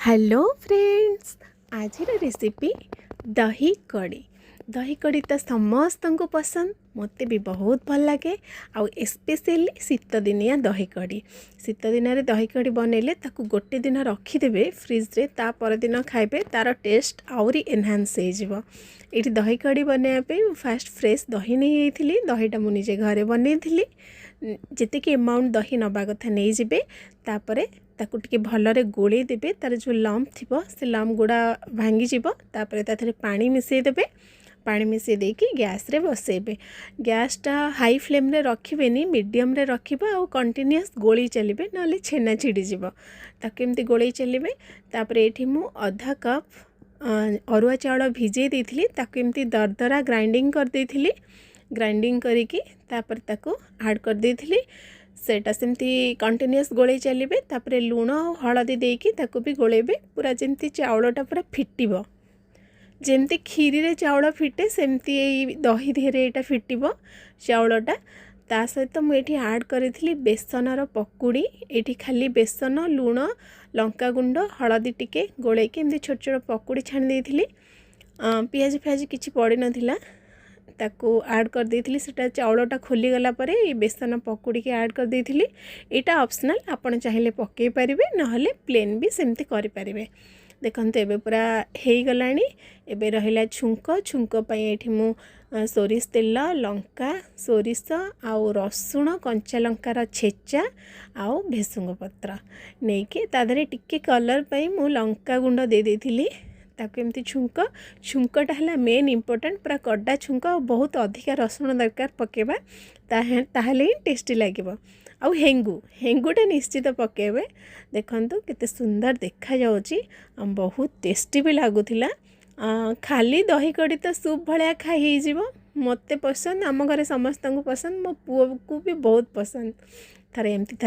Hello friends, आज recipe दही कड़ी तो समस्त को पसंद, मत भी बहुत भल लगे। आउ स्पेशली शीत दिनिया दही कड़ी, शीत दिन में दही कड़ी बनइले ताकू गोटे दिन रखिदेवे फ्रिज रे, ता पर दिन खाइबे तार टेस्ट आउरी एनहांस हो। ये दही कड़ी बनवाई फास्ट फ्रेश दही नहीं थी, दहीटा मुझे निजे घरे बनई जी अमाउंट दही नवा कथा नहीं जाए, तापर ताकू टिके भलरे गोले देबे, तार जो लम्प थी से लम्प गुड़ा भांगी तापर ताथे पानी मिसई देबे, पानी मिसई देकी गैस रे बसेबे। गैसटा हाई फ्लेम रे रखिबेनी, मीडियम रे रखिबा और कंटिन्यूअस गोली चलिबे, नले छेना छिड़ी जिवो। ताकू एमती गोली चलिबे। तापर एठी मु आधा कप अरुआ चाउल भिजई देइथिली, ताकू एमती दरदरा ग्राइंडिंग कर देइथिली। ग्राइंडिंग करिकी तापर ताकू ऐड कर देइथिली। सेटा सेमती कंटिन्यूअस गोले चलिबे। तापर लूण और हलदी देकी ताकू भी गोलेबे, पूरा जेमती चाउलटा पूरा फिटिबो, जेमती खीरी रे चाउल फिटे सेमती दही धीरे यहाँ फिटिबो चाउलटा। ता सहित मुझे ऐड करी बेसनर पकुड़ी। ये खाली बेसन, लूण, लंका गुंड, हलदी टिके गोलेकी एमती छोट छोट पकुड़ी छाणी देइथिली। पियाज फियाज किछि पड़ी नथिला, ताकू ऐड कर देइथिली। सेटा चाउलटा खोली गला परे ये बेसन पकुड़ी के ऐड कर देइथिली। एटा ऑप्शनल, आपण चाहिले पकेई परिबे, नहले प्लेन भी सेमती करि परिबे। देखंतु एबे पूरा हेई गलानी। एबे रहिला छुंक। छुंक पई एठी मु सोरिष तेल, लंका, सोरिष आउ रसुण, कंचा लंकार छेचा आउ भेसुंग पत्र नहीं के तादरे टिके कलर पई मु लंका गुंड दे देइथिली। ताकू एमती छुंकटा है मेन इम्पोर्टेंट, पूरा कड़ा छुंक, बहुत अधिका रसुण दरकार पकेबा, ताहले ही टेस्टी लगे। आउ हेंगुटा निश्चित पकेबे। देखंतु केते सुंदर देखा जाउची, बहुत टेस्टी भी लागुथिला। खाली दही कड़ी तो सूप भलिया खाई ही जीवो। मते पसंद, आम घरे समस्त को पसंद, मो पुओ को भी बहुत पसंद। थरे एमती